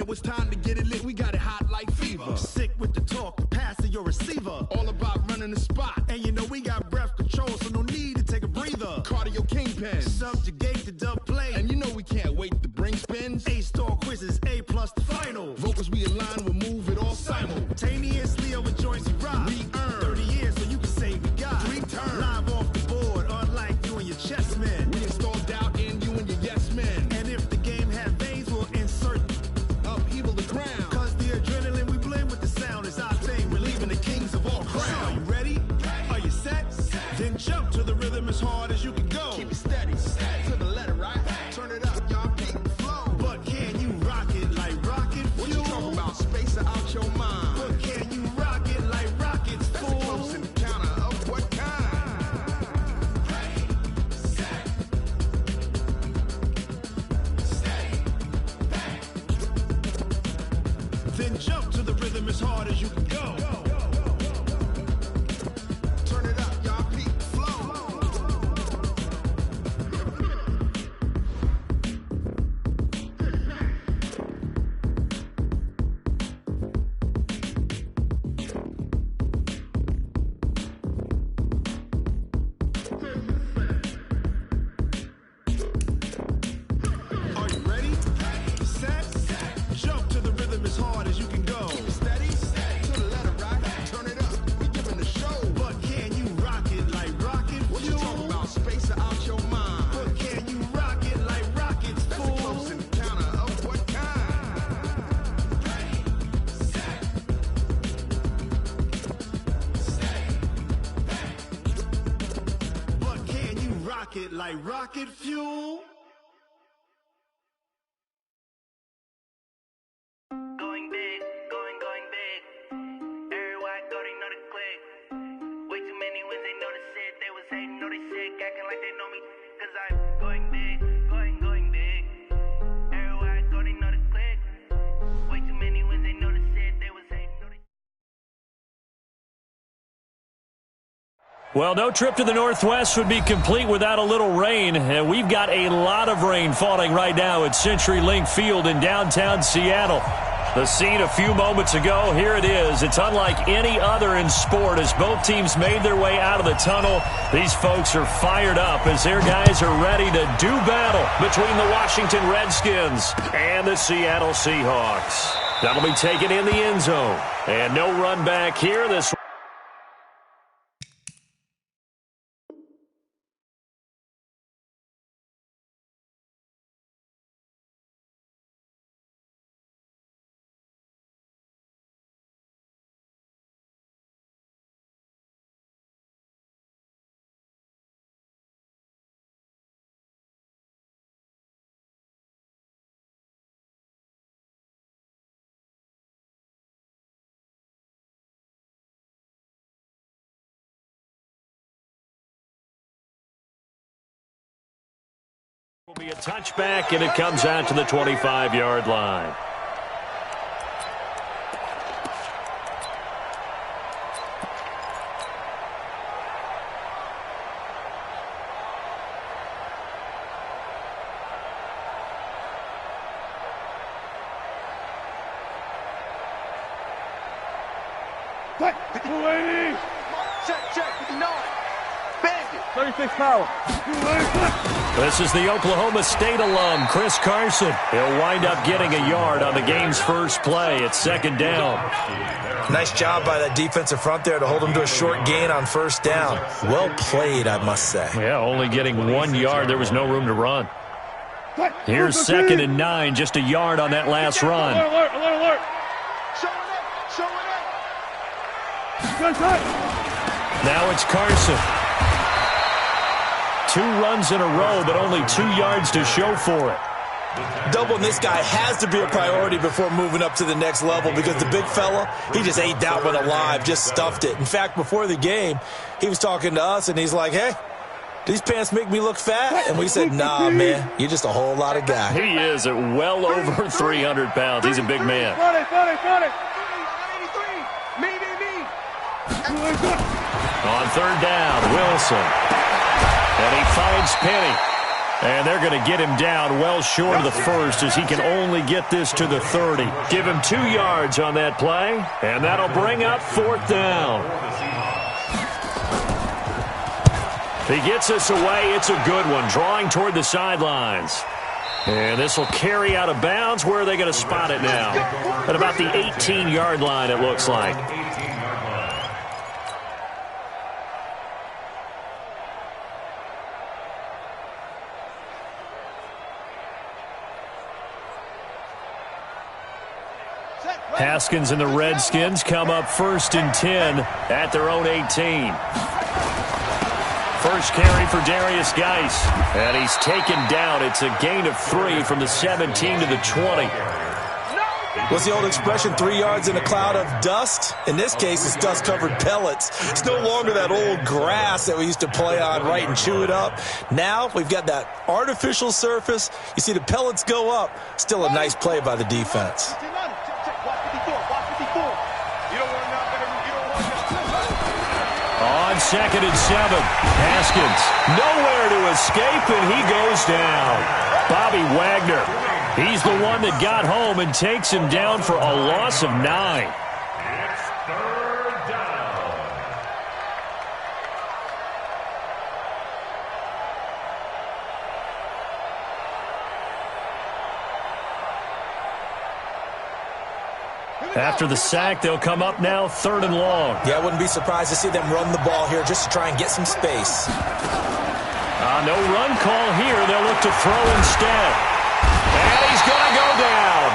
Now it's time to get it lit, we got it hot like fever. Sick with the talk, the pass to your receiver. All about running the spot. And you know we got breath control, so no need to take a breather. Cardio kingpin, subjugate the dub play. And you know we can't wait to bring spins. A-star quizzes, A+ the final. Vocals we align, we'll move it all simultaneously over joints we rock. We earn 30 years, so you can say we got 3 turns. Live off the board, unlike you and your chess men. We install doubt in you and your yes men. And if the game had veins, we'll insert upheaval the ground. Cause the adrenaline we blend with the sound is our thing. We're leaving the kings of all crowns. So are you ready? Are you set? Then jump to the rhythm as hard as you can go. Keep it steady, to the letter, right? Turn it up, y'all, keep the flow. But can you rock it like rocket fuel? What you talking about? Space out your mind. But can you rock it like rockets, fool? That's a close encounter of what kind? Ready, set, steady, bang. Then jump to the rhythm as hard as you can go. Turn it up, y'all, keep the flow. Are you ready? Set, jump to the rhythm as hard as you can go. Steady, to the letter, right? Turn it up, we giving the show. But can you rock it like rocket fuel? What you talking about? Space out your mind. But can you rock it like rockets, fool? That's a close encounter of what kind? Ready, set, steady, bang. But can you rock it like rocket fuel? Going big, going big. Everywhere I go, they know the click. Way too many wins, they know the shit. They was hating, know they sick, acting like they know me. Cause I'm going big, going big. Everywhere I go, they know the click. Way too many wins, they know the shit. They was hating, know they. Well, no trip to the Northwest would be complete without a little rain, and we've got a lot of rain falling right now at CenturyLink Field in downtown Seattle. The scene a few moments ago, here it is. It's unlike any other in sport as both teams made their way out of the tunnel. These folks are fired up as their guys are ready to do battle between the Washington Redskins and the Seattle Seahawks. That'll be taken in the end zone. And no run back here. This will be a touchback, and it comes out to the 25-yard line. This is the Oklahoma State alum, Chris Carson. He'll wind up getting a yard on the game's first play. It's second down. Nice job by that defensive front there to hold him to a short gain on first down. Well played, I must say. Yeah, only getting 1 yard. There was no room to run. Here's 2nd and 9, just a yard on that last run. Alert. Now it's Carson. 2 runs in a row, but only 2 yards to show for it. Doubling this guy has to be a priority before moving up to the next level because the big fella, he just ate that one alive, just stuffed it. In fact, before the game, he was talking to us, and he's like, hey, these pants make me look fat? And we said, nah, man, you're just a whole lot of guy. He is at well over 300 pounds. He's a big man. On third down, Wilson. And he finds Penny. And they're going to get him down well short of the first as he can only get this to the 30. Give him 2 yards on that play, and that'll bring up 4th down. He gets this away. It's a good one, drawing toward the sidelines. And this will carry out of bounds. Where are they going to spot it now? At about the 18-yard line, it looks like. Haskins and the Redskins come up 1st and 10 at their own 18. First carry for Darius Geis, and he's taken down. It's a gain of 3 from the 17 to the 20. What's the old expression, 3 yards in a cloud of dust? In this case, it's dust-covered pellets. It's no longer that old grass that we used to play on, right, and chew it up. Now we've got that artificial surface. You see the pellets go up. Still a nice play by the defense. On 2nd and 7, Haskins nowhere to escape, and he goes down. Bobby Wagner, he's the one that got home and takes him down for a loss of 9. It's 3rd down. After the sack, they'll come up now 3rd and long. Yeah, I wouldn't be surprised to see them run the ball here just to try and get some space. No run call here. They'll look to throw instead. And he's going to go down.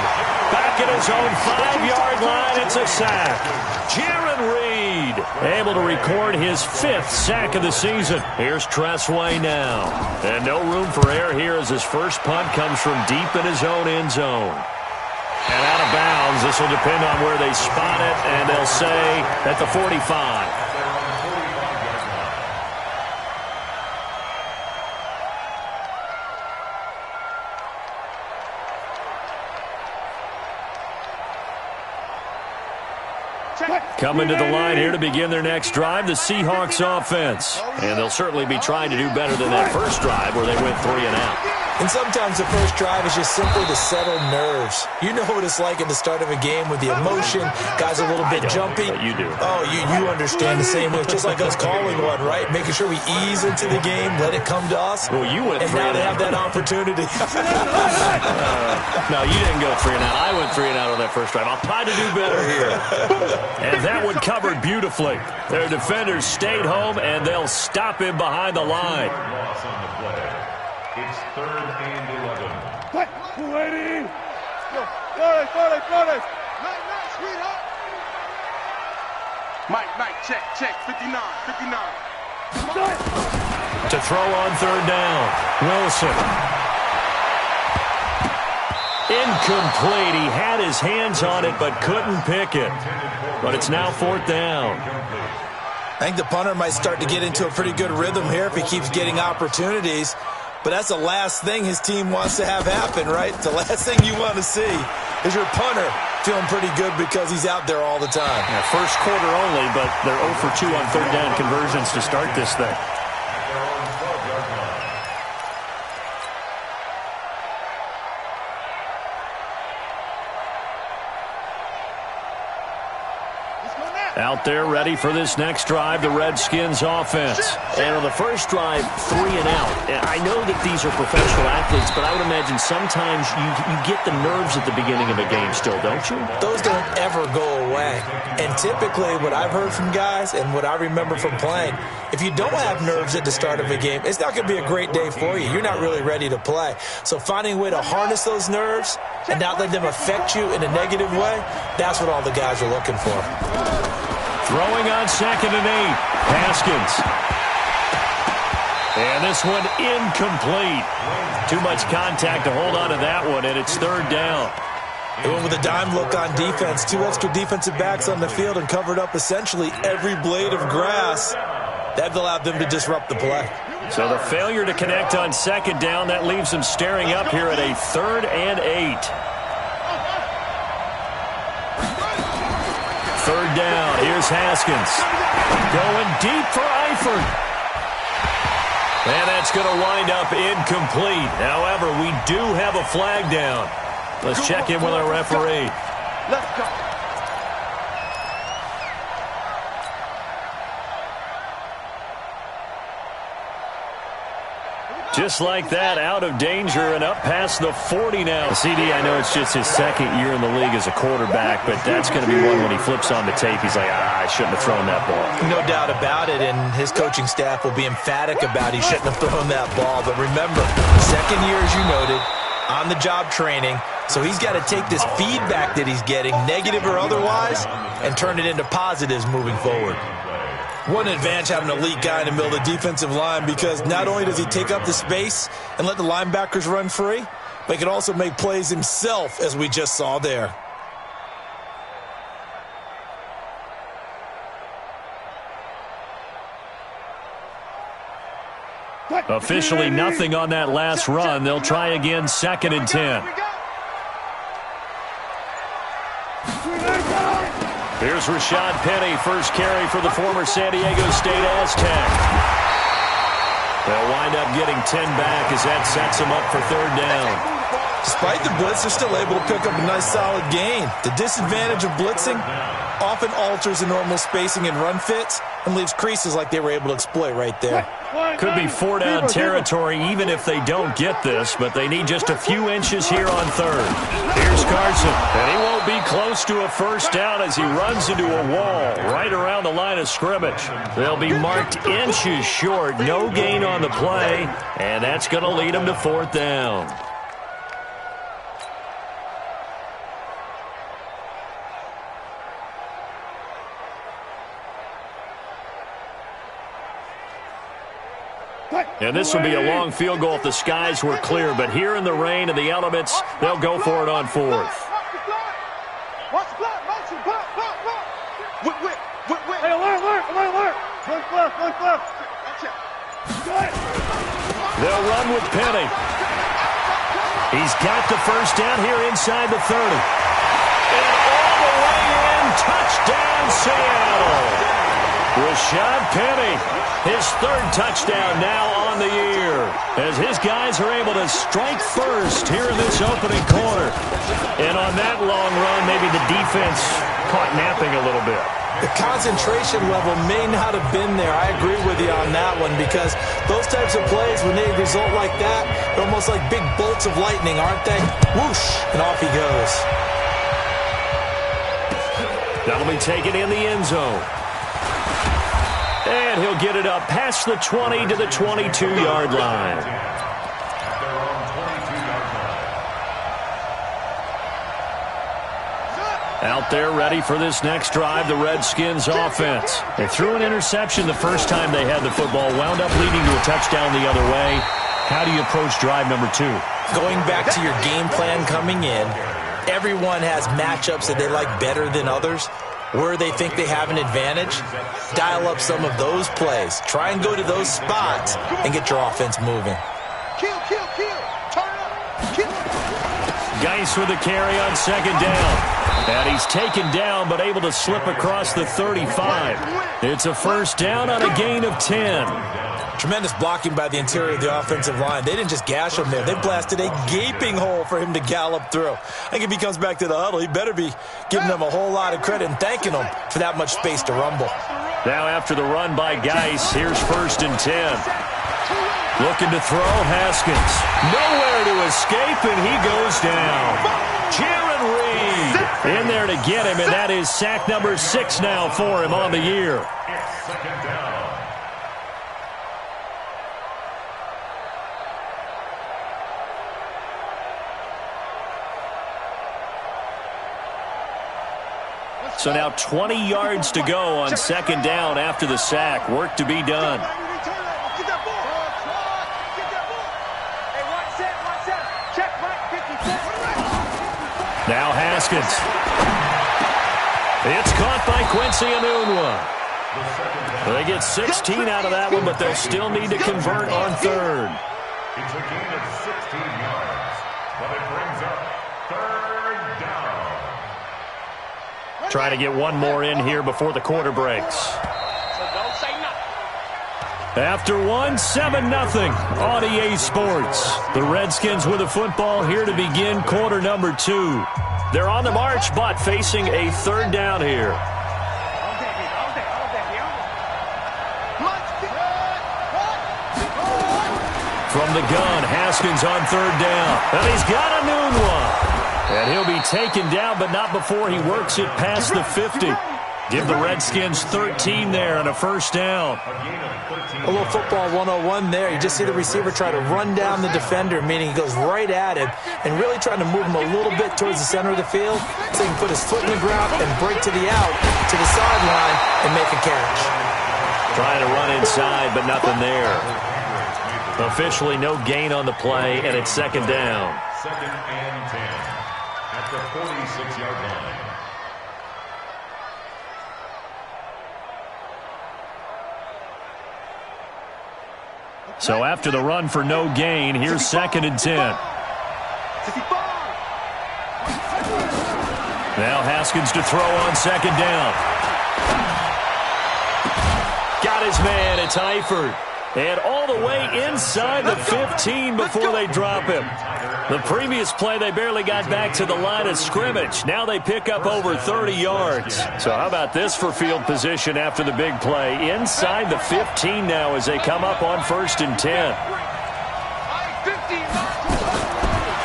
Back at his own 5-yard line, it's a sack. Jaron Reed able to record his 5th sack of the season. Here's Tressway now. And no room for error here as his first punt comes from deep in his own end zone. And out of bounds, this will depend on where they spot it, and they'll say at the 45. Coming to the line here to begin their next drive, the Seahawks offense. And they'll certainly be trying to do better than that first drive where they went 3 and out. And sometimes the first drive is just simply to settle nerves. You know what it's like at the start of a game with the emotion. Guys are a little bit jumpy. But you do. Oh, you understand the same way. It's just like us calling one, right? Making sure we ease into the game, let it come to us. Well, you went 3 and out. And now they have that opportunity. No, you didn't go 3 and out. I went 3 and out on that first drive. I'll try to do better here. And that one covered beautifully. Their defenders stayed home, and they'll stop him behind the line. Loss on the play. It's 3rd and 11. Mike, check, 59. To throw on 3rd down, Wilson. Incomplete. He had his hands on it but couldn't pick it. But it's now 4th down. I think the punter might start to get into a pretty good rhythm here if he keeps getting opportunities. But that's the last thing his team wants to have happen, right? The last thing you want to see is your punter feeling pretty good because he's out there all the time. Yeah, first quarter only, but they're 0 for 2 on 3rd down conversions to start this thing. Out there ready for this next drive, the Redskins offense. And on the first drive, 3 and out. And I know that these are professional athletes, but I would imagine sometimes you get the nerves at the beginning of a game still, don't you? Those don't ever go away. And typically what I've heard from guys and what I remember from playing, if you don't have nerves at the start of a game, it's not going to be a great day for you. You're not really ready to play. So finding a way to harness those nerves and not let them affect you in a negative way, that's what all the guys are looking for. Throwing on 2nd and 8, Haskins. And this one incomplete. Too much contact to hold on to that one, and it's 3rd down. They went with a dime look on defense. 2 extra defensive backs on the field and covered up essentially every blade of grass. That allowed them to disrupt the play. So the failure to connect on 2nd down, that leaves them staring up here at a 3rd and 8. 3rd down, here's Haskins. Going deep for Eifert. And that's going to wind up incomplete. However, we do have a flag down. Let's check in with our referee. Let's go. Just like that, out of danger and up past the 40 now. CD, I know it's just his second year in the league as a quarterback, but that's going to be one when he flips on the tape. He's like, I shouldn't have thrown that ball. No doubt about it, and his coaching staff will be emphatic about he shouldn't have thrown that ball. But remember, second year, as you noted, on-the-job training, so he's got to take this feedback that he's getting, negative or otherwise, and turn it into positives moving forward. One advantage having an elite guy in the middle of the defensive line, because not only does he take up the space and let the linebackers run free, but he can also make plays himself, as we just saw there. Officially nothing on that last run. They'll try again, 2nd and 10. Here's Rashad Penny, first carry for the former San Diego State Aztec. They'll wind up getting 10 back as that sets them up for 3rd down. Despite the blitz, they're still able to pick up a nice solid gain. The disadvantage of blitzing often alters the normal spacing and run fits and leaves creases like they were able to exploit right there. Could be 4-down territory even if they don't get this, but they need just a few inches here on 3rd. Here's Carson, and he won't be close to a 1st down as he runs into a wall right around the line of scrimmage. They'll be marked inches short, no gain on the play, and that's going to lead them to 4th down. And this will be a long field goal if the skies were clear, but here in the rain and the elements, they'll go for it on 4th. Watch the block, motion, block. Hey, alert. One glove. They'll run with Penny. He's got the 1st down here inside the 30. And all the way in, touchdown Seattle. Rashad Penny, his 3rd touchdown now on the year, as his guys are able to strike first here in this opening quarter. And on that long run, maybe the defense caught napping a little bit. The concentration level may not have been there. I agree with you on that one, because those types of plays, when they result like that, they're almost like big bolts of lightning, aren't they? Whoosh, and off he goes. That'll be taken in the end zone. And he'll get it up past the 20 to the 22-yard line. Out there ready for this next drive, the Redskins offense. They threw an interception the first time they had the football, wound up leading to a touchdown the other way. How do you approach drive number 2? Going back to your game plan coming in, everyone has matchups that they like better than others. Where they think they have an advantage, dial up some of those plays. Try and go to those spots and get your offense moving. Kill. Turn up. Kill. Geis with a carry on 2nd down. And he's taken down but able to slip across the 35. It's a 1st down on a gain of 10. Tremendous blocking by the interior of the offensive line. They didn't just gash him there. They blasted a gaping hole for him to gallop through. I think if he comes back to the huddle, he better be giving them a whole lot of credit and thanking them for that much space to rumble. Now after the run by Geis, here's 1st and 10. Looking to throw, Haskins. Nowhere to escape, and he goes down. Jaron Reed in there to get him, and that is sack number 6 now for him on the year. It's 2nd down. So now 20 yards to go on 2nd down after the sack. Work to be done. Now Haskins. It's caught by Quincy Enunwa. They get 16 out of that one, but they'll still need to convert on 3rd. It's a gain of 16 yards, but it brings up 3rd down. Try to get one more in here before the quarter breaks. After one, 7-0 on EA Sports. The Redskins with the football here to begin quarter number 2. They're on the march, but facing a third down here. From the gun, Haskins on third down. And he's got a noon one. And he'll be taken down, but not before he works it past the 50. Give the Redskins 13 there and a first down. A little football 101 there. You just see the receiver try to run down the defender, meaning he goes right at him and really trying to move him a little bit towards the center of the field so he can put his foot in the ground and break to the out, to the sideline, and make a catch. Trying to run inside, but nothing there. Officially no gain on the play, and it's second down. Second and 10 at the 46-yard line. So after the run for no gain, here's second and 10. Now Haskins to throw on second down. Got his man, it's Eifert. And all the way inside the 15 before they drop him. The previous play, they barely got back to the line of scrimmage. Now they pick up over 30 yards. So how about this for field position after the big play? Inside the 15 now as they come up on first and 10.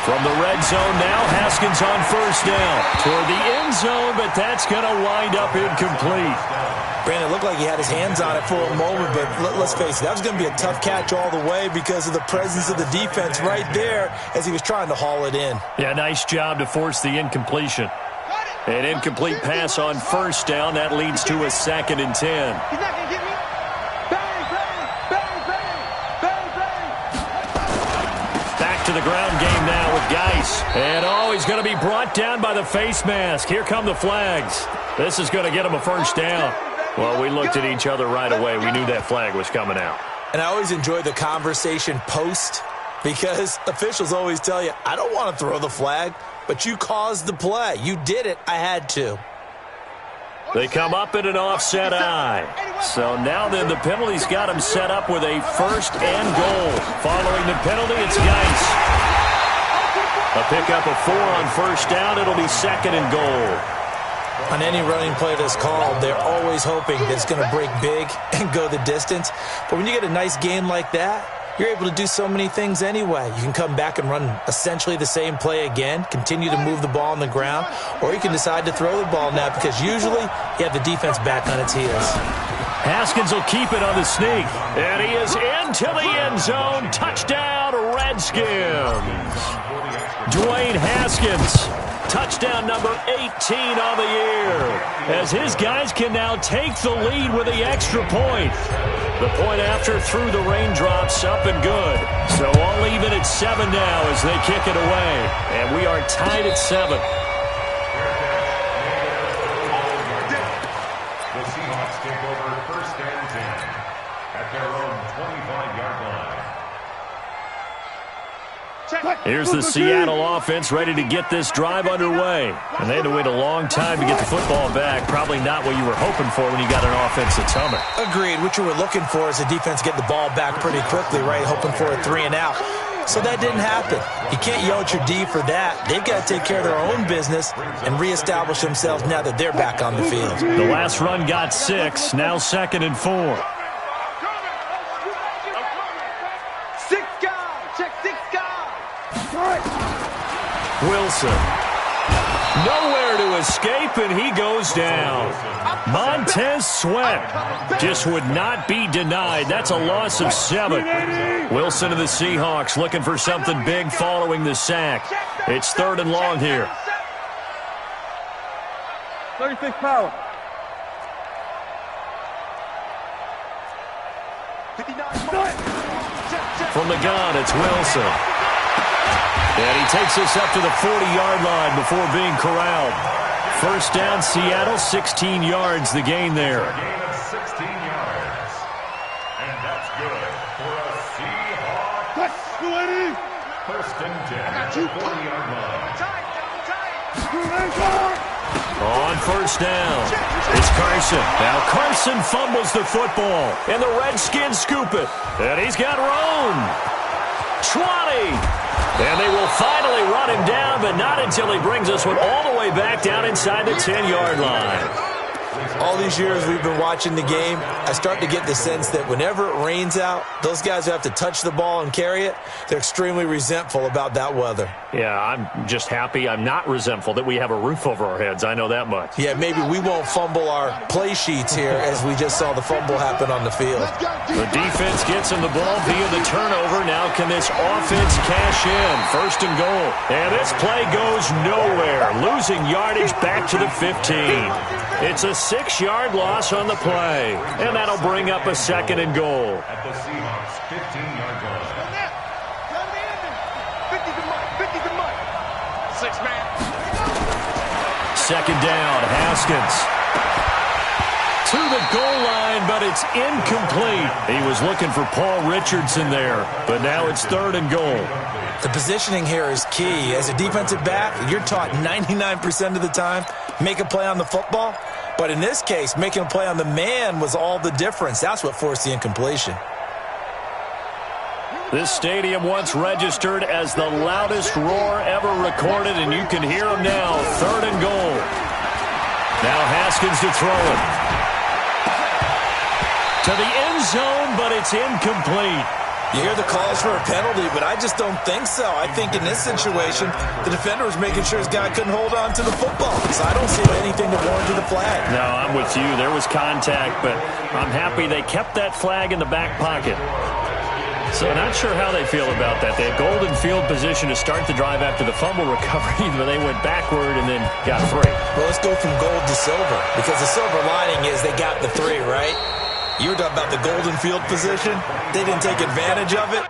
From the red zone now, Haskins on first down. Toward the end zone, but that's going to wind up incomplete. Brandon, it looked like he had his hands on it for a moment, but let's face it, that was going to be a tough catch all the way because of the presence of the defense right there as he was trying to haul it in. Yeah, nice job to force the incompletion. An incomplete pass on first down. That leads to a second and 10. He's not going to get me. Bang, bang, bang, bang, bang, bang. Back to the ground game now with Geis. And, he's going to be brought down by the face mask. Here come the flags. This is going to get him a first down. Well, we looked at each other right away. We knew that flag was coming out. And I always enjoy the conversation post because officials always tell you, I don't want to throw the flag, but you caused the play. You did it. I had to. They come up in an offset eye. So now then the penalty's got him set up with a first and goal. Following the penalty, it's Geis. A pickup of 4 on first down. It'll be second and goal. On any running play that's called, they're always hoping that it's going to break big and go the distance. But when you get a nice game like that, you're able to do so many things anyway. You can come back and run essentially the same play again, continue to move the ball on the ground, or you can decide to throw the ball now because usually you have the defense back on its heels. Haskins will keep it on the sneak. And he is into the end zone. Touchdown, Redskins. Dwayne Haskins. Touchdown number 18 on the year, as his guys can now take the lead with the extra point. The point after through the raindrops, up and good. So all even at 7 now as they kick it away. And we are tied at 7. The Seahawks take over first and 10 at their own 25-yard line. Here's the Seattle offense ready to get this drive underway. And they had to wait a long time to get the football back. Probably not what you were hoping for when you got an offense that's humming. Agreed. What you were looking for is the defense get the ball back pretty quickly, right? Hoping for a 3 and out. So that didn't happen. You can't yell at your D for that. They've got to take care of their own business and reestablish themselves now that they're back on the field. The last run got 6. Now second and 4. 6 guys. Check 6 guys. Wilson. Nowhere to escape, and he goes down. Montez Sweat just would not be denied. That's a loss of 7. Wilson of the Seahawks looking for something big following the sack. It's third and long here. 36 power. 59. From the gun, it's Wilson. And he takes us up to the 40-yard line before being corralled. First down, Seattle, 16 yards, the gain there. A gain of 16 yards. And that's good for a Seahawks. First and 10 at the 40-yard line. On first down, it's Carson. Now Carson fumbles the football, and the Redskins scoop it. And he's got room. 20. And they will finally run him down, but not until he brings us one all the way back down inside the 10-yard line. All these years we've been watching the game, I start to get the sense that whenever it rains out, those guys who have to touch the ball and carry it, they're extremely resentful about that weather. Yeah, I'm just happy I'm not resentful that we have a roof over our heads. I know that much. Yeah, maybe we won't fumble our play sheets here as we just saw the fumble happen on the field. The defense gets him the ball via the turnover. Now can this offense cash in? First and goal. And this play goes nowhere. Losing yardage back to the 15. It's a 6-yard loss on the play. And that'll bring up a second and goal. At the Seahawks 15-yard line. 50 to Mike. 6 man. Second down, Haskins. To the goal line, but it's incomplete. He was looking for Paul Richardson there, but now it's third and goal. The positioning here is key. As a defensive back, you're taught 99% of the time, make a play on the football. But in this case, making a play on the man was all the difference. That's what forced the incompletion. This stadium once registered as the loudest roar ever recorded, and you can hear him now. Third and goal. Now Haskins to throw it. To the end zone, but it's incomplete. You hear the calls for a penalty, but I just don't think so. I think in this situation, the defender was making sure his guy couldn't hold on to the football. So I don't see anything to warrant the flag. No, I'm with you. There was contact, but I'm happy they kept that flag in the back pocket. So not sure how they feel about that. They had golden field position to start the drive after the fumble recovery, but they went backward and then got 3. Well, let's go from gold to silver, because the silver lining is they got the 3, right? You were talking about the golden field position. They didn't take advantage of it.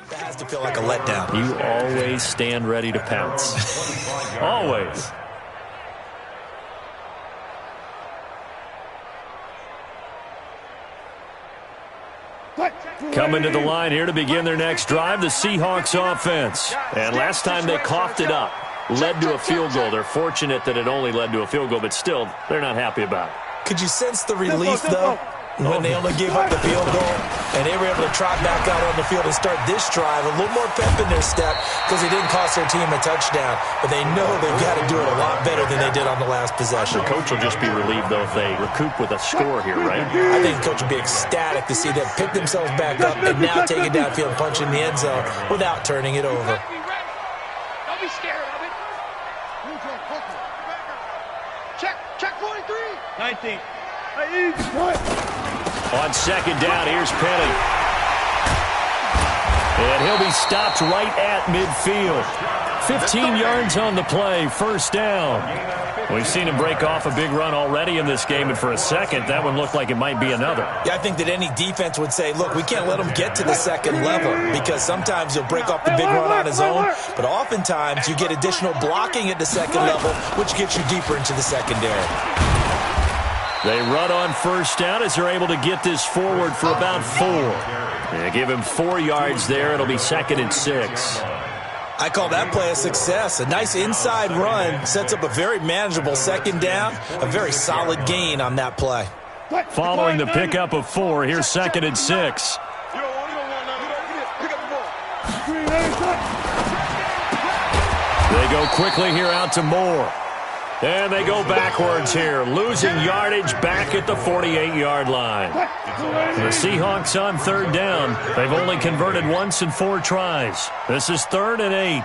That has to feel like a letdown. You always stand ready to pounce. Always. Coming to the line here to begin their next drive, the Seahawks offense. And last time they coughed it up, led to a field goal. They're fortunate that it only led to a field goal, but still, they're not happy about it. Could you sense the relief, though, when they only gave up the field goal and they were able to trot back out on the field and start this drive? A little more pep in their step because they didn't cost their team a touchdown, but they know they've got to do it a lot better than they did on the last possession. The coach will just be relieved, though, if they recoup with a score here, right? I think the coach will be ecstatic to see them pick themselves back up and now take it downfield and punch in the end zone without turning it over. Don't be scared of it. Check 43. 19. On second down, here's Penny. And he'll be stopped right at midfield. 15 yards on the play, first down. We've seen him break off a big run already in this game, and for a second, that one looked like it might be another. Yeah, I think that any defense would say, look, we can't let him get to the second level because sometimes he'll break off the big run on his own, but oftentimes you get additional blocking at the second level, which gets you deeper into the secondary. They run on first down as they're able to get this forward for about 4. They give him 4 yards there. It'll be second and 6. I call that play a success. A nice inside run sets up a very manageable second down, a very solid gain on that play. Following the pickup of 4, here's second and 6. They go quickly here out to Moore. And they go backwards here, losing yardage back at the 48-yard line. The Seahawks on third down. They've only converted once in 4 tries. This is 3rd and 8.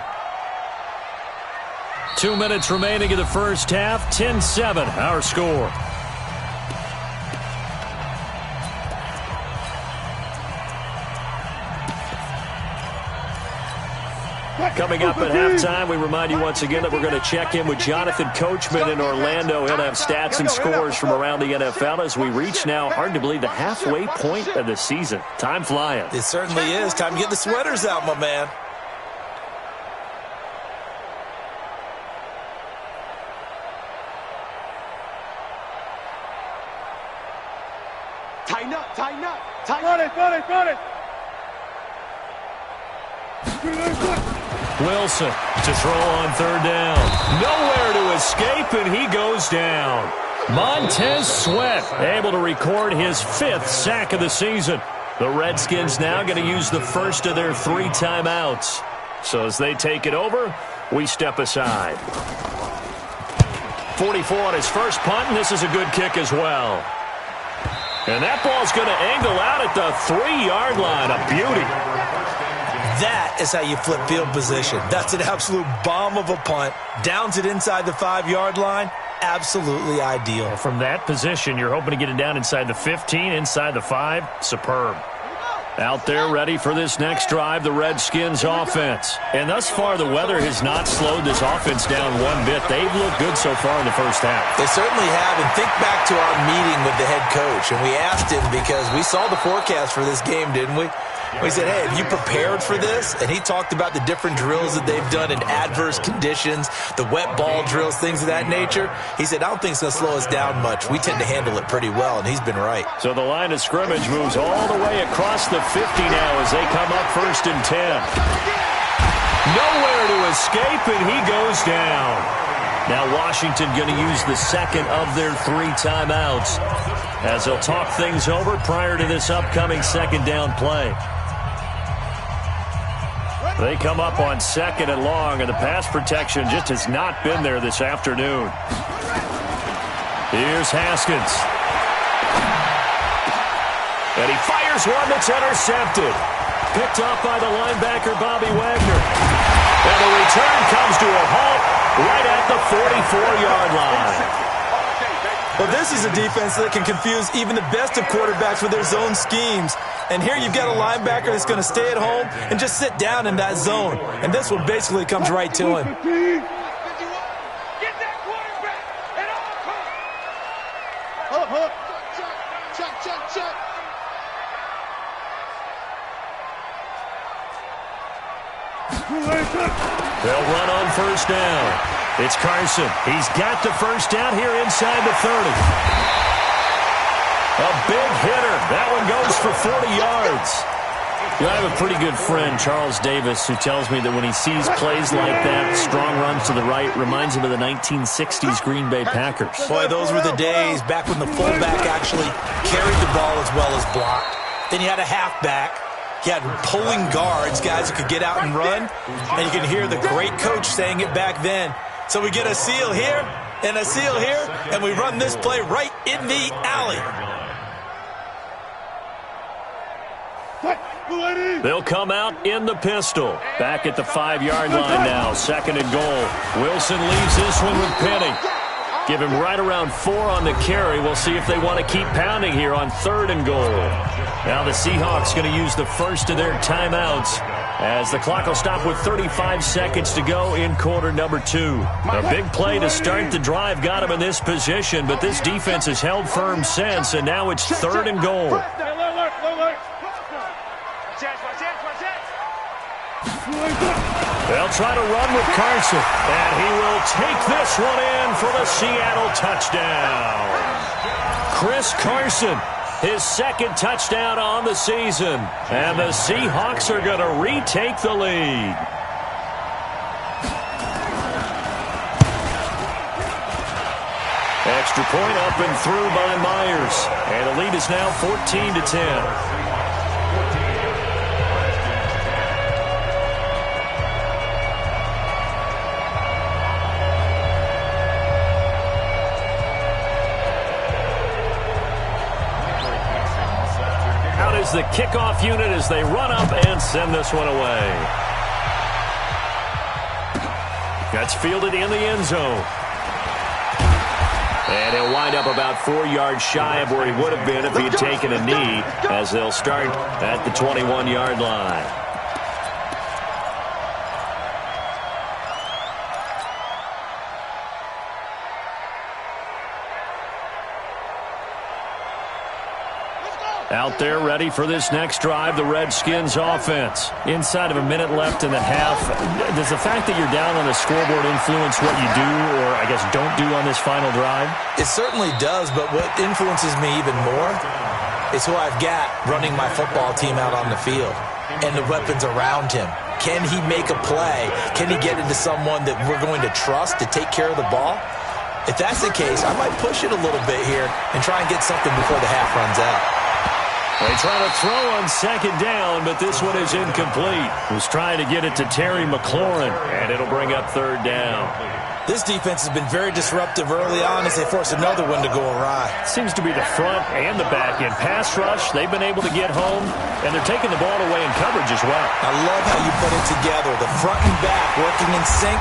2 minutes remaining in the first half, 10-7, our score. Coming up at halftime, we remind you once again that we're going to check in with Jonathan Coachman in Orlando. He'll have stats and scores from around the NFL as we reach now, hard to believe, the halfway point of the season. Time flying. It certainly is. Time to get the sweaters out, my man. Tighten up, tighten up, tighten Got up. it, got it, got it. Wilson to throw on third down. Nowhere to escape, and he goes down. Montez Sweat able to record his 5th sack of the season. The Redskins now going to use the first of their 3 timeouts. So as they take it over, we step aside. 44 on his first punt, and this is a good kick as well. And that ball's going to angle out at the 3-yard line. A beauty. That is how you flip field position. That's an absolute bomb of a punt. Downs it inside the 5-yard line. Absolutely ideal. From that position, you're hoping to get it down inside the 15, inside the 5. Superb. Out there ready for this next drive, the Redskins offense. And thus far, the weather has not slowed this offense down one bit. They've looked good so far in the first half. They certainly have. And think back to our meeting with the head coach. And we asked him because we saw the forecast for this game, didn't we? We said, hey, have you prepared for this? And he talked about the different drills that they've done in adverse conditions, the wet ball drills, things of that nature. He said, I don't think it's going to slow us down much. We tend to handle it pretty well, and he's been right. So the line of scrimmage moves all the way across the 50 now as they come up 1st and 10. Nowhere to escape, and he goes down. Now Washington going to use the second of their 3 timeouts as they'll talk things over prior to this upcoming 2nd down play. They come up on 2nd and long, and the pass protection just has not been there this afternoon. Here's Haskins. And he fires one that's intercepted. Picked up by the linebacker, Bobby Wagner. And the return comes to a halt right at the 44-yard line. Well, this is a defense that can confuse even the best of quarterbacks with their zone schemes. And here you've got a linebacker that's going to stay at home and just sit down in that zone. And this one basically comes right to him. Get that quarterback at all costs. Check. They'll run on 1st down. It's Carson. He's got the 1st down here inside the 30. A big hitter. That one goes for 40 yards. You know, I have a pretty good friend, Charles Davis, who tells me that when he sees plays like that, strong runs to the right, reminds him of the 1960s Green Bay Packers. Boy, those were the days back when the fullback actually carried the ball as well as blocked. Then you had a halfback. He had pulling guards, guys who could get out and run. And you can hear the great coach saying it back then. So we get a seal here and a seal here, and we run this play right in the alley. They'll come out in the pistol. Back at the 5-yard line now. 2nd and goal. Wilson leaves this one with Penny. Give him right around 4 on the carry. We'll see if they want to keep pounding here on 3rd and goal. Now the Seahawks going to use the first of their timeouts as the clock will stop with 35 seconds to go in quarter number 2. A big play to start the drive got him in this position, but this defense has held firm since, and now it's 3rd and goal. They'll try to run with Carson, and he will take this one in for the Seattle touchdown. Chris Carson, his 2nd touchdown on the season, and the Seahawks are going to retake the lead. Extra point up and through by Myers, and the lead is now 14-10. The kickoff unit as they run up and send this one away. That's fielded in the end zone. And he'll wind up about 4 yards shy of where he would have been if he had taken a knee, as they'll start at the 21-yard line. Out there ready for this next drive, the Redskins offense. Inside of a minute left in the half. Does the fact that you're down on the scoreboard influence what you do, or I guess don't do on this final drive? It certainly does, but what influences me even more is who I've got running my football team out on the field and the weapons around him. Can he make a play? Can he get into someone that we're going to trust to take care of the ball? If that's the case, I might push it a little bit here and try and get something before the half runs out. They try to throw on second down, but this one is incomplete. Was trying to get it to Terry McLaurin, and it'll bring up third down. This defense has been very disruptive early on as they force another one to go awry. Seems to be the front and the back end. Pass rush, they've been able to get home, and they're taking the ball away in coverage as well. I love how you put it together. The front and back working in sync.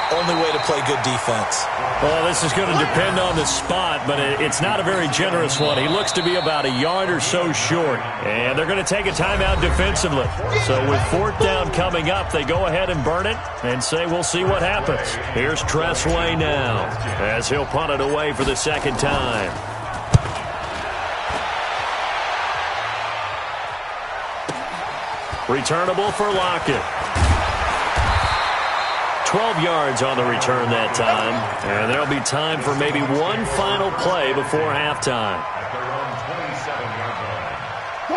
Only way to play good defense. Well, this is going to depend on the spot, but it's not a very generous one. He looks to be about a yard or so short, and they're going to take a timeout defensively. So with fourth down coming up, they go ahead and burn it and say we'll see what happens. Here's Tressway now as he'll punt it away for the second time. Returnable for Lockett. 12 yards on the return that time, and there'll be time for maybe one final play before halftime.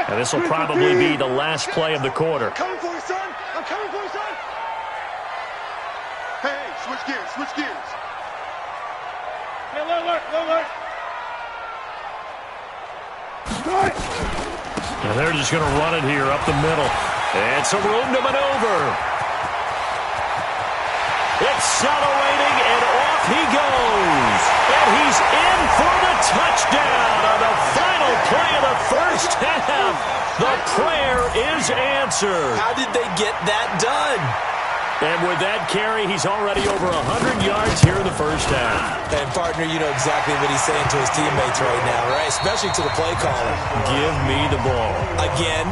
And this will probably be the last play of the quarter. I'm coming for you, son. I'm coming for you, son. Hey, switch gears, switch gears. Hey, alert. And they're just going to run it here up the middle. And some room to maneuver. Accelerating, and off he goes. And he's in for the touchdown on the final play of the first half. The prayer is answered. How did they get that done? And with that carry, he's already over 100 yards here in the first half. And, partner, you know exactly what he's saying to his teammates right now, right? Especially to the play caller. Give me the ball. Again,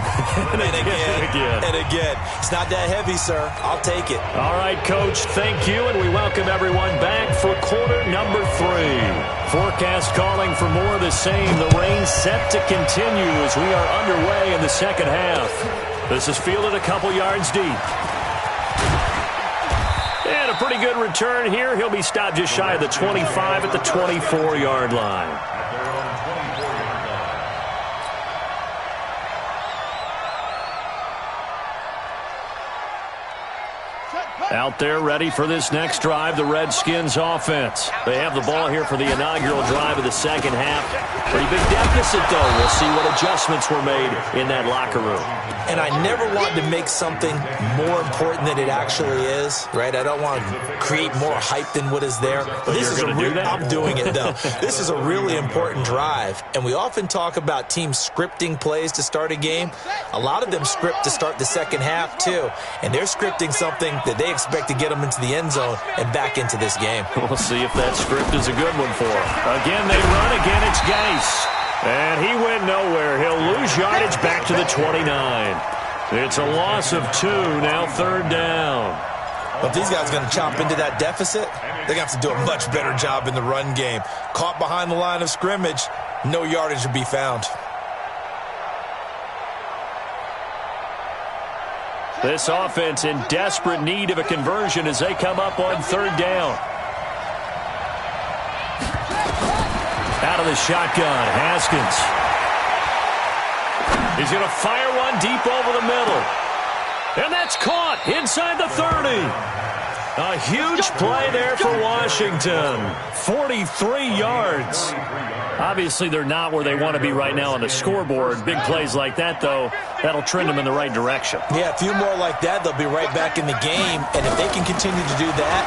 and again, and again. It's not that heavy, sir. I'll take it. All right, Coach, thank you, and we welcome everyone back for quarter number 3. Forecast calling for more of the same. The rain set to continue as we are underway in the second half. This is fielded a couple yards deep. And a pretty good return here. He'll be stopped just shy of the 25 at the 24-yard line. Out there ready for this next drive, the Redskins offense. They have the ball here for the inaugural drive of the second half. Pretty big deficit, though. We'll see what adjustments were made in that locker room. And I never want to make something more important than it actually is, right? I don't want to create more hype than what is there. But this is I'm doing it, though. This is a really important drive. And we often talk about teams scripting plays to start a game. A lot of them script to start the second half, too. And they're scripting something that they expect to get them into the end zone and back into this game. We'll see if that script is a good one for them. Again, they run. Again, it's Gase. And he went nowhere. He'll lose yardage back to the 29. It's a loss of 2, now third down. But if these guys are going to chop into that deficit, they're going to have to do a much better job in the run game. Caught behind the line of scrimmage, no yardage to be found. This offense in desperate need of a conversion as they come up on third down. Out of the shotgun, Haskins. He's going to fire one deep over the middle. And that's caught inside the 30. A huge play there for Washington. 43 yards. Obviously, they're not where they want to be right now on the scoreboard. Big plays like that, though, that'll trend them in the right direction. Yeah, a few more like that, they'll be right back in the game. And if they can continue to do that,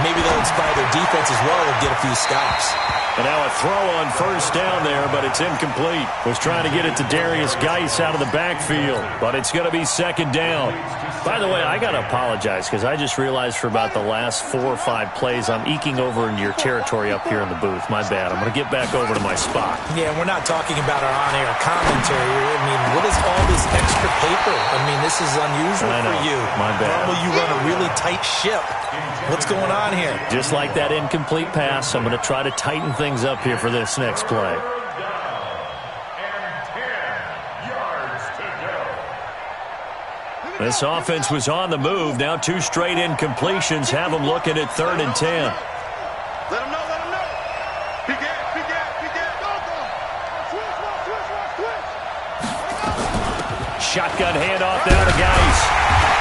maybe they'll inspire their defense as well and get a few stops. And now a throw on first down there, but it's incomplete. Was trying to get it to Darius Geis out of the backfield, but it's going to be second down. By the way, I got to apologize because I just realized for about the last 4 or 5 plays, I'm eking over into your territory up here in the booth. My bad. I'm going to get back over to my spot. Yeah, we're not talking about our on-air commentary. I mean, what is all this extra paper? I mean, this is unusual for you. My bad. Normally you run a really tight ship. What's going on here? Just like that incomplete pass, I'm going to try to tighten things up here for this next play. This offense was on the move. Now 2 straight incompletions have them looking at 3rd and 10. Let him know, let him know. Big gas, big gas, big gas. Go, go. Switch. shotgun handoff now to Geis.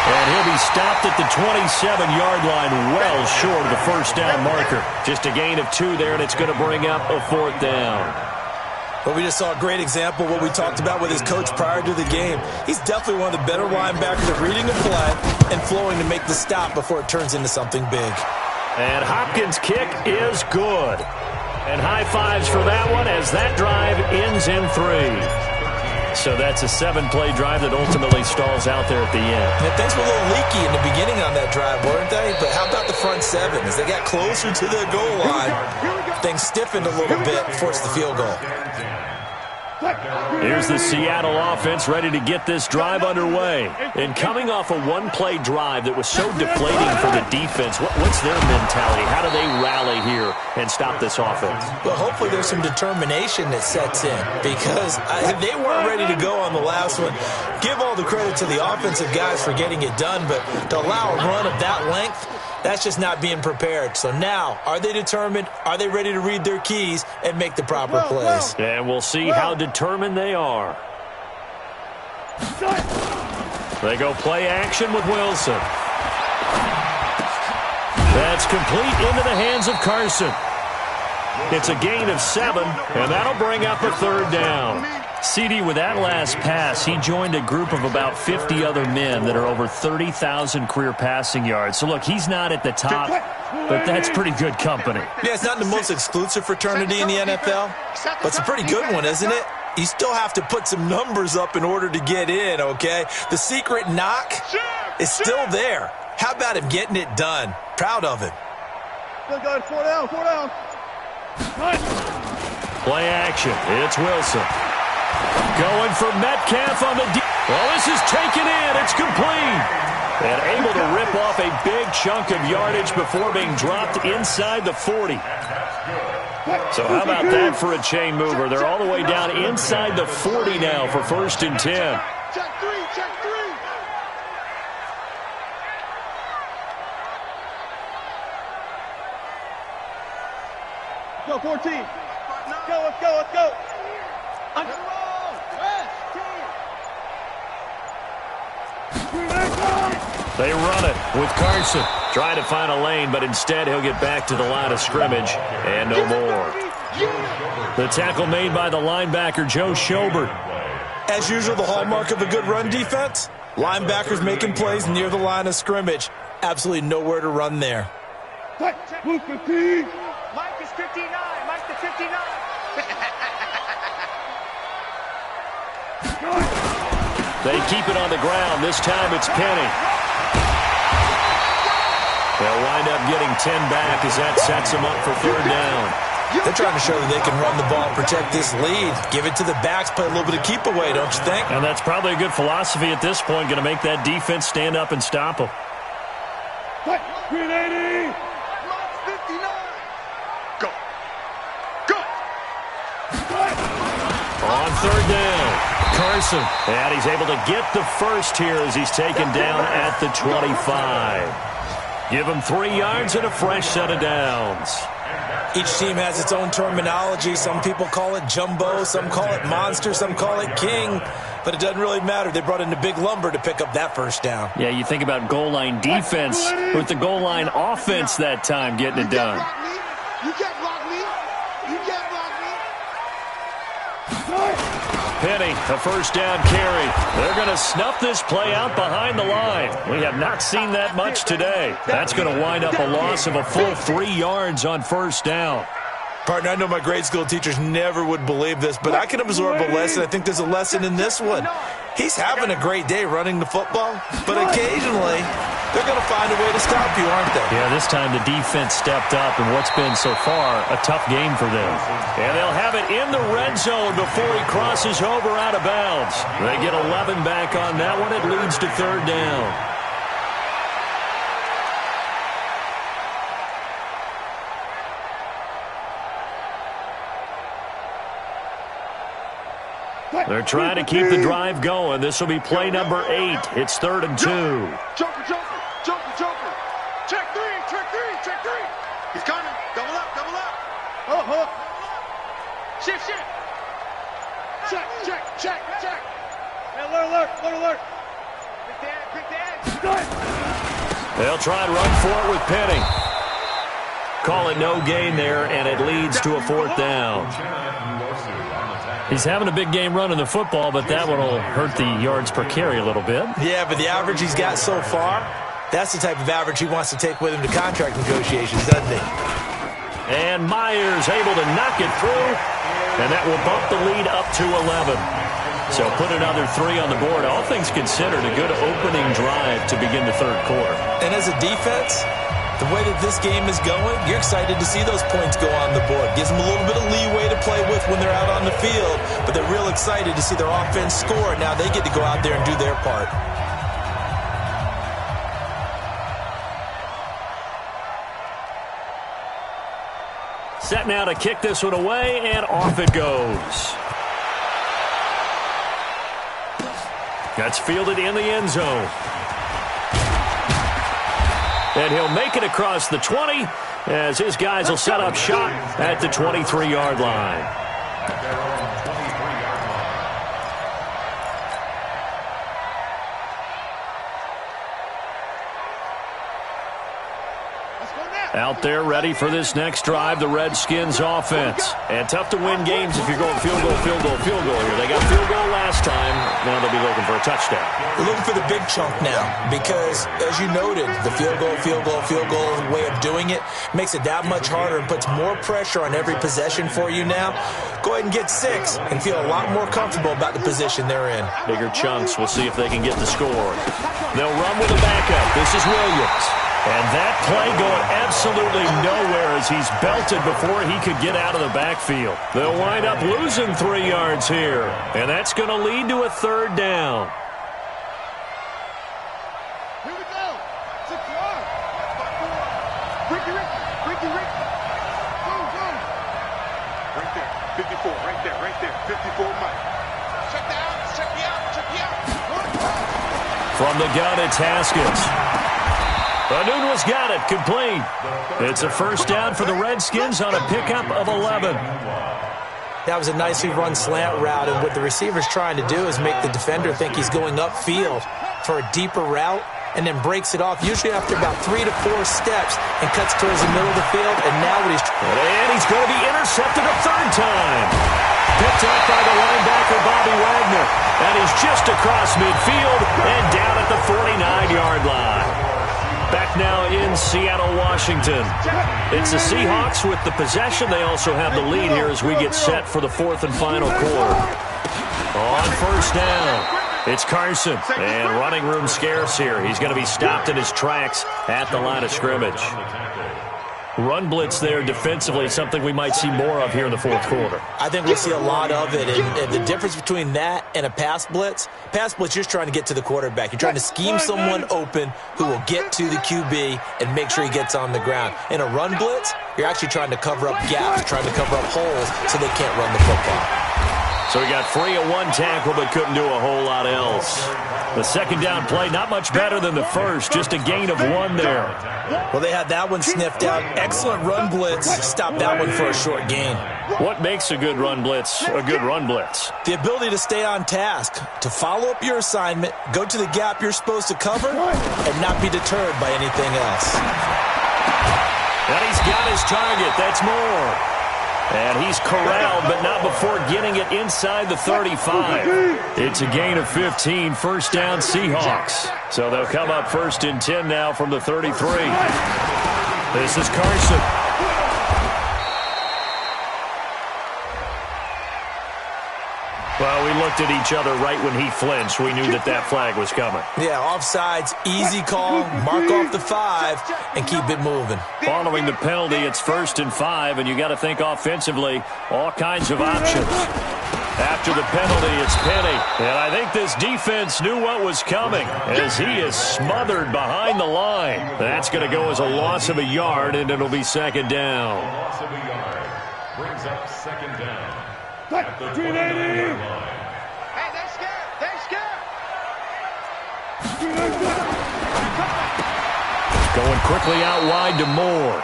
And he'll be stopped at the 27-yard line, well short of the first down marker. Just a gain of 2 there, and it's going to bring up a 4th down. Well, we just saw a great example of what we talked about with his coach prior to the game. He's definitely one of the better linebackers at reading a play and flowing to make the stop before it turns into something big. And Hopkins' kick is good. And high fives for that one as that drive ends in 3. So that's a 7-play drive that ultimately stalls out there at the end. And things were a little leaky in the beginning on that drive, weren't they? But how about the front 7? As they got closer to the goal line, things stiffened a little bit and forced the field goal. Here's the Seattle offense ready to get this drive underway. And coming off a 1-play drive that was so deflating for the defense, what's their mentality? How do they rally here and stop this offense? Well, hopefully there's some determination that sets in because they weren't ready to go on the last one. Give all the credit to the offensive guys for getting it done, but to allow a run of that length, that's just not being prepared. So now, are they determined? Are they ready to read their keys and make the proper plays? And we'll see how determined they are. They go play action with Wilson. That's complete into the hands of Carson. It's a gain of 7, and that'll bring up a 3rd down. CD, with that last pass, he joined a group of about 50 other men that are over 30,000 career passing yards. So, look, he's not at the top, but that's pretty good company. Yeah, it's not the most exclusive fraternity in the NFL, but it's a pretty good one, isn't it? You still have to put some numbers up in order to get in, okay? The secret knock is still there. How about him getting it done? Proud of him. Good, 4 down, 4 down. Play action. It's Wilson. Going for Metcalf on the deep. Well, this is taken in. It's complete. And able to rip off a big chunk of yardage before being dropped inside the 40. So how about that for a chain mover? They're all the way down inside the 40 now for 1st and 10. Check 3, check 3. Go, 14. Go, let's go, let's go. They run it with Carson. Trying to find a lane, but instead he'll get back to the line of scrimmage. And no more. The tackle made by the linebacker, Joe Schobert. As usual, the hallmark of a good run defense, linebackers making plays near the line of scrimmage. Absolutely nowhere to run there. Mike is 59. Mike the 59. They keep it on the ground. This time it's Penny. They'll wind up getting 10 back as that sets them up for 3rd down. They're trying to show that they can run the ball, protect this lead. Give it to the backs, play a little bit of keep away, don't you think? And that's probably a good philosophy at this point. Going to make that defense stand up and stop them. 380. Mike 59. Go. Go. On 3rd down, Carson. And he's able to get the first here as he's taken down at the 25. Give him 3 yards and a fresh set of downs. Each team has its own terminology. Some people call it jumbo, some call it monster, some call it king. But it doesn't really matter. They brought in the big lumber to pick up that first down. Yeah, you think about goal line defense with the goal line offense that time getting it done. You can't block me. You can't block me. Penny, a first down carry. They're going to snuff this play out behind the line. We have not seen that much today. That's going to wind up a loss of a full 3 yards on first down. Partner, I know my grade school teachers never would believe this, but I can absorb a lesson. I think there's a lesson in this one. He's having a great day running the football, but occasionally they're going to find a way to stop you, aren't they? Yeah, this time the defense stepped up in what's been so far a tough game for them. And they'll have it in the red zone before he crosses over out of bounds. They get 11 back on that one. It leads to 3rd down. They're trying to keep the drive going. This will be play number 8. It's 3rd and 2. Joker, joker, joker, joker. Check 3, check 3, check 3. He's coming. Double up, double up. Hold up. Shift, shift. Check, check, check, check. Miller. alert. They'll try and run for it with Penny. Call it no gain there, and it leads to a 4th down. He's having a big game running the football, but that one will hurt the yards per carry a little bit. Yeah, but the average he's got so far, that's the type of average he wants to take with him to contract negotiations, doesn't he? And Myers able to knock it through, and that will bump the lead up to 11. So put another 3 on the board. All things considered, a good opening drive to begin the 3rd quarter. And as a defense, the way that this game is going, you're excited to see those points go on the board. Gives them a little bit of leeway to play with when they're out on the field, but they're real excited to see their offense score. Now they get to go out there and do their part. Set now to kick this one away, and off it goes. That's fielded in the end zone. And he'll make it across the 20 as his guys will set up shop at the 23-yard line. Out there ready for this next drive, the Redskins offense. And tough to win games if you're going field goal here. They got field goal last time. Now they'll be looking for a touchdown. They're looking for the big chunk now because, as you noted, the field goal way of doing it makes it that much harder and puts more pressure on every possession for you now. Go ahead and get 6 and feel a lot more comfortable about the position they're in. Bigger chunks. We'll see if they can get the score. They'll run with a backup. This is Williams. And that play going absolutely nowhere as he's belted before he could get out of the backfield. They'll wind up losing 3 yards here. And that's going to lead to a 3rd down. Here we go. 6 yards. Ricky. Go. Right there. 54. Right there. 54, Mike. Check me out. From the gun, it's Haskins. Anunwa's got it, complete. It's a 1st down for the Redskins on a pickup of 11. That was a nicely run slant route, and what the receiver's trying to do is make the defender think he's going upfield for a deeper route, and then breaks it off, usually after about 3 to 4 steps, and cuts towards the middle of the field, and now what he's... And he's going to be intercepted a 3rd time. Picked up by the linebacker, Bobby Wagner. And he's just across midfield and down at the 49-yard line. Back now in Seattle, Washington. It's the Seahawks with the possession. They also have the lead here as we get set for the 4th and final quarter. On 1st down, it's Carson. And running room scarce here. He's going to be stopped in his tracks at the line of scrimmage. Run blitz there defensively, something we might see more of here in the 4th quarter. I think we'll see a lot of it, and the difference between that and a pass blitz, you're just trying to get to the quarterback. You're trying to scheme someone open who will get to the QB and make sure he gets on the ground. In a run blitz, you're actually trying to cover up gaps, trying to cover up holes so they can't run the football. So he got free of 1 tackle but couldn't do a whole lot else. The 2nd down play, not much better than the 1st, just a gain of 1 there. Well, they had that one sniffed out. Excellent run blitz. Stopped that one for a short gain. What makes a good run blitz a good run blitz? The ability to stay on task, to follow up your assignment, go to the gap you're supposed to cover, and not be deterred by anything else. And he's got his target. That's more. And he's corralled, but not before getting it inside the 35. It's a gain of 15, 1st down Seahawks. So they'll come up 1st and 10 now from the 33. This is Carson. Well, we looked at each other right when he flinched. We knew that flag was coming. Yeah, offsides, easy call, mark off the 5, and keep it moving. Following the penalty, it's 1st and 5, and you got to think offensively, all kinds of options. After the penalty, it's Penny. And I think this defense knew what was coming as he is smothered behind the line. That's going to go as a loss of a yard, and it'll be 2nd down. Loss of a yard brings up 2nd down. At the 380. Hey, they're scared. Going quickly out wide to Moore.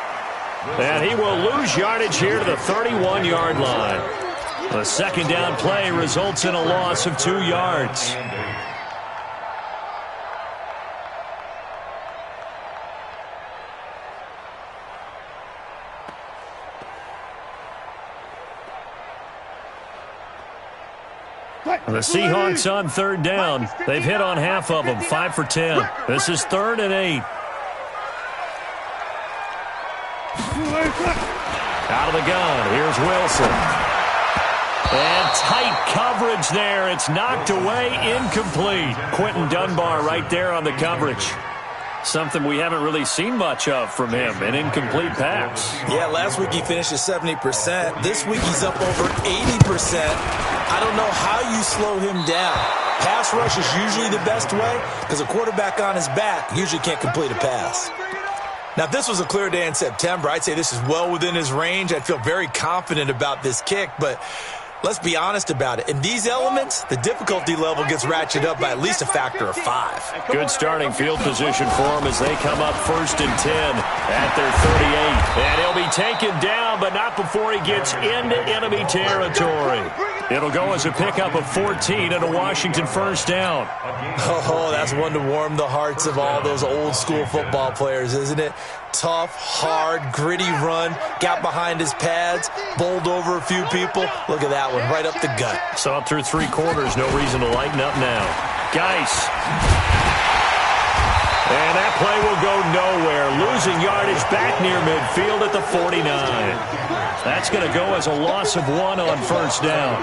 And he will lose yardage here to the 31-yard line. The 2nd down play results in a loss of 2 yards. The Seahawks on third down. They've hit on half of them, 5 for 10. This is 3rd and 8. Out of the gun, here's Wilson. And tight coverage there. It's knocked away, incomplete. Quentin Dunbar right there on the coverage. Something we haven't really seen much of from him, an incomplete pass. Yeah, last week he finished at 70%. This week he's up over 80%. I don't know how you slow him down. Pass rush is usually the best way because a quarterback on his back usually can't complete a pass. Now, if this was a clear day in September, I'd say this is well within his range. I'd feel very confident about this kick, but let's be honest about it. In these elements, the difficulty level gets ratcheted up by at least a factor of 5. Good starting field position for him as they come up 1st and 10 at their 38. And he'll be taken down, but not before he gets into enemy territory. It'll go as a pickup of 14 and a Washington first down. Oh, that's one to warm the hearts of all those old school football players, isn't it? Tough, hard, gritty run, got behind his pads, bowled over a few people. Look at that one, right up the gut. Saw it through 3 quarters, no reason to lighten up now. Geis. And that play will go nowhere. Losing yardage back near midfield at the 49. That's going to go as a loss of 1 on first down.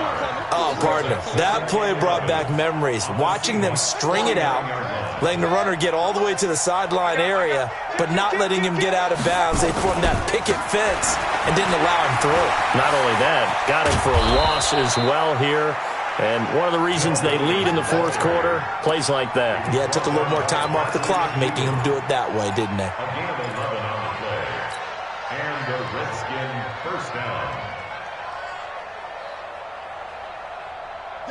Oh, partner, that play brought back memories. Watching them string it out, letting the runner get all the way to the sideline area, but not letting him get out of bounds. They formed that picket fence and didn't allow him through. Not only that, got him for a loss as well here. And one of the reasons they lead in the 4th quarter, plays like that. Yeah, it took a little more time off the clock, making them do it that way, didn't they? Again, 11 on the play. And the Redskin first down.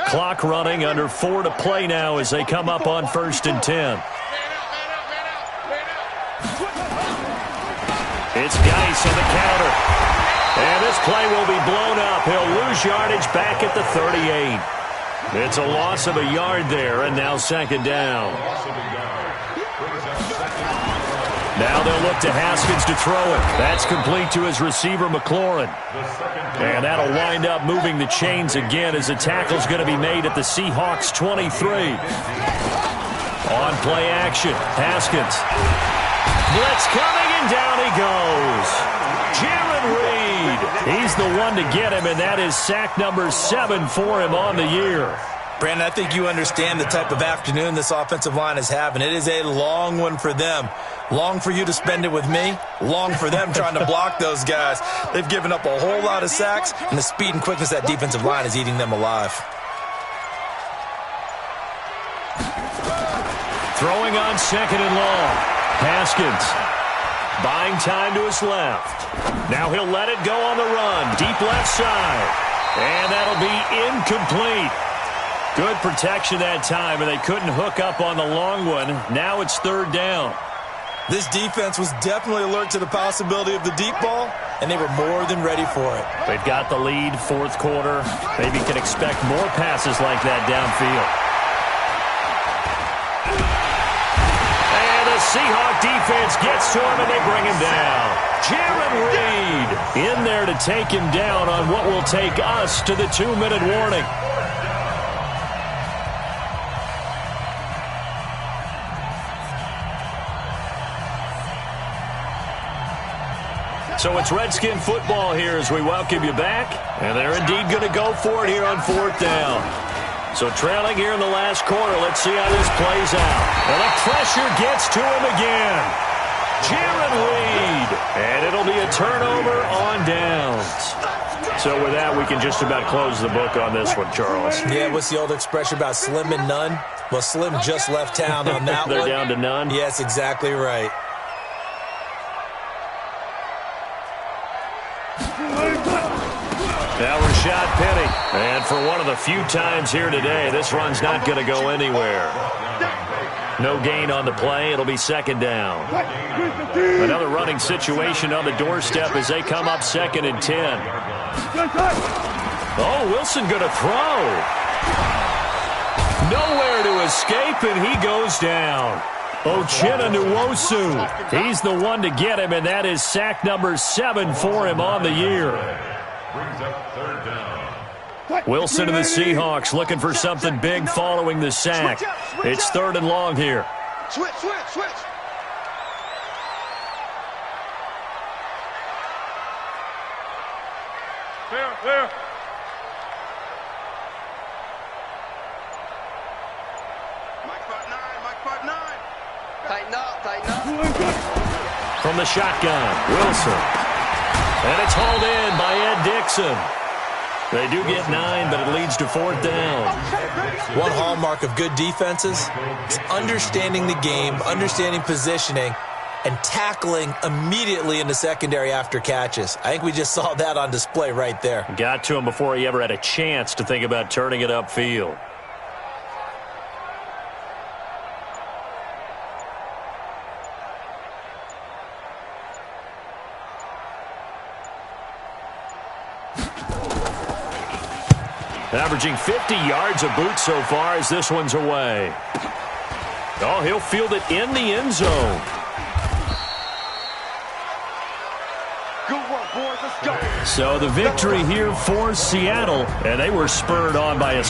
Clock running, under 4 to play now as they come up on 1st and 10. It's Geis on the counter. And this play will be blown up. He'll lose yardage back at the 38. It's a loss of a yard there, and now 2nd down. Now they'll look to Haskins to throw it. That's complete to his receiver, McLaurin. And that'll wind up moving the chains again as the tackle's going to be made at the Seahawks 23. On play action, Haskins. Blitz coming, and down he goes. Jaron Reed. He's the one to get him, and that is sack number 7 for him on the year. Brandon, I think you understand the type of afternoon this offensive line is having. It is a long one for them. Long for you to spend it with me. Long for them trying to block those guys. They've given up a whole lot of sacks, and the speed and quickness of that defensive line is eating them alive. Throwing on 2nd and long. Haskins buying time to his left. Now he'll let it go on the run. Deep left side. And that'll be incomplete. Good protection that time, and they couldn't hook up on the long one. Now it's 3rd down. This defense was definitely alert to the possibility of the deep ball, and they were more than ready for it. They've got the lead, 4th quarter. Maybe can expect more passes like that downfield. And the Seahawk defense gets to him, and they bring him down. Jaron Reed in there to take him down on what will take us to the 2-minute warning. So it's Redskin football here as we welcome you back. And they're indeed going to go for it here on 4th down. So trailing here in the last quarter. Let's see how this plays out. And the pressure gets to him again. Jaron Reed. And it'll be a turnover on downs. So with that, we can just about close the book on this one, Charles. Yeah, what's the old expression about slim and none? Well, Slim just left town on that They're one. down to none? Yes, exactly right. Now Rashad Penny. And for one of the few times here today, this run's not going to go anywhere. No gain on the play. It'll be 2nd down. Another running situation on the doorstep as they come up 2nd and 10. Oh, Wilson going to throw. Nowhere to escape, and he goes down. Uchenna Nwosu. He's the one to get him, and that is sack number 7 for him on the year. Brings up 3rd down. Wilson and the Seahawks looking for something big following the sack. It's 3rd and long here. Switch. There. Mike part 9. Tighten up. From the shotgun, Wilson. And it's hauled in by Ed Dixon. They do get 9, but it leads to 4th down. One hallmark of good defenses is understanding the game, understanding positioning, and tackling immediately in the secondary after catches. I think we just saw that on display right there. Got to him before he ever had a chance to think about turning it upfield. Averaging 50 yards a boot so far as this one's away. Oh, he'll field it in the end zone. Good work, boys. Let's go. So the victory here for Seattle, and they were spurred on by a